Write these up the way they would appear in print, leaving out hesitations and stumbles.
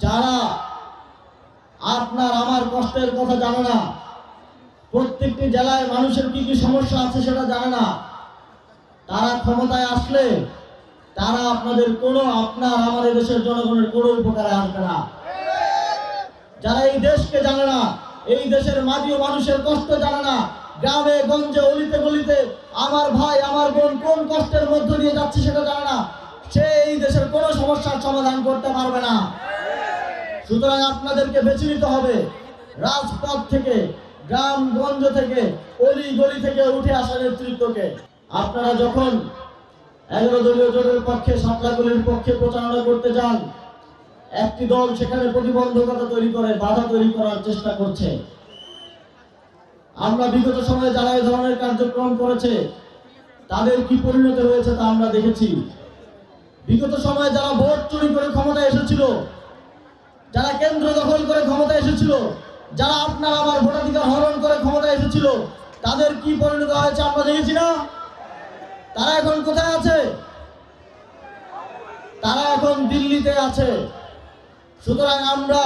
যারা আপনার আমার কষ্টের কথা জানে না, প্রত্যেকটি জেলায় মানুষের কি কি সমস্যা আছে সেটা জানে না, তারা ক্ষমতায় আসলে তারা আপনাদের আপনার আমাদের দেশের জনগণের কোনো উপকারে আসবে না। যারা এই দেশকে জানে না, এই দেশের মাটি ও মানুষের কষ্ট জানে না, গ্রামে গঞ্জে অলিতে গলিতে আমার ভাই আমার বোন কোন কষ্টের মধ্য দিয়ে যাচ্ছে সেটা জানে না, সে এই দেশের কোনো সমস্যার সমাধান করতে পারবে না। সুতরাং আপনাদেরকে বেছে নিতে হবে রাজপথ থেকে, গ্রামগঞ্জ থেকে, অলি গলি থেকে উঠে আসা নেতৃত্বকে। আপনারা যখন 11 দলীয় জোটের পক্ষে, শাপলাগুলির পক্ষে প্রচারণা করতে যান, একটি দল সেখানে প্রতিবন্ধকতা তৈরি করে, বাধা তৈরি করার চেষ্টা করছে। আমরা বিগত সময়ে যারা এই ধরনের কার্যক্রম করেছে তাদের কি পরিণতি হয়েছে তা আমরা দেখেছি। বিগত সময়ে যারা ভোট চুরি করে ক্ষমতায় এসেছিল, যারা কেন্দ্র দখল করে ক্ষমতায় এসেছিল, যারা আপনার আমার ভোটাধিকার হরণ করে ক্ষমতায় এসেছিল, তাদের কি পরিণতি হয়েছে আমরা দেখেছি না? তারা এখন কোথায় আছে? তারা এখন দিল্লিতে আছে। সুতরাং আমরা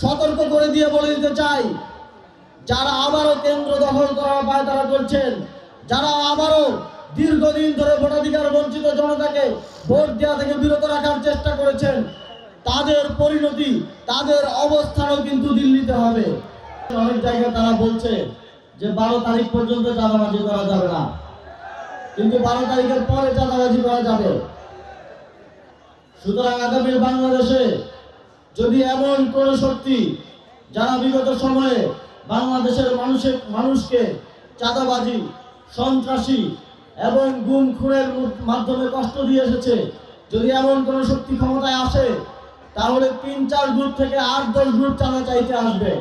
সতর্ক করে দিয়ে বলে দিতে চাই, যারা আবারও কেন্দ্র দখল করার পায়তারা করছেন, যারা আবারও দীর্ঘদিন ধরে ভোটাধিকার বঞ্চিত জনতাকে ভোট দেওয়া থেকে বিরত রাখার চেষ্টা করেছেন, তাদের পরিণতি, তাদের অবস্থানও কিন্তু দিল্লিতে হবে। অনেক জায়গায় তারা বলছে যে 12 তারিখ পর্যন্ত চাঁদাবাজি করা যাবে না, কিন্তু 12 তারিখের পরে চাঁদাবাজি করা যাবে। সুতরাং আগামী বাংলাদেশে যদি এমন কোন শক্তি যারা বিগত সময়ে বাংলাদেশের মানুষকে চাঁদাবাজি, সন্ত্রাসী এবং গুম খুনের মাধ্যমে কষ্ট দিয়ে এসেছে, যদি এমন কোন শক্তি ক্ষমতায় আসে, তাহলে 3-4 গ্রুপ থেকে 8-10 গ্রুপ চাঁদা চাইতে আসবে।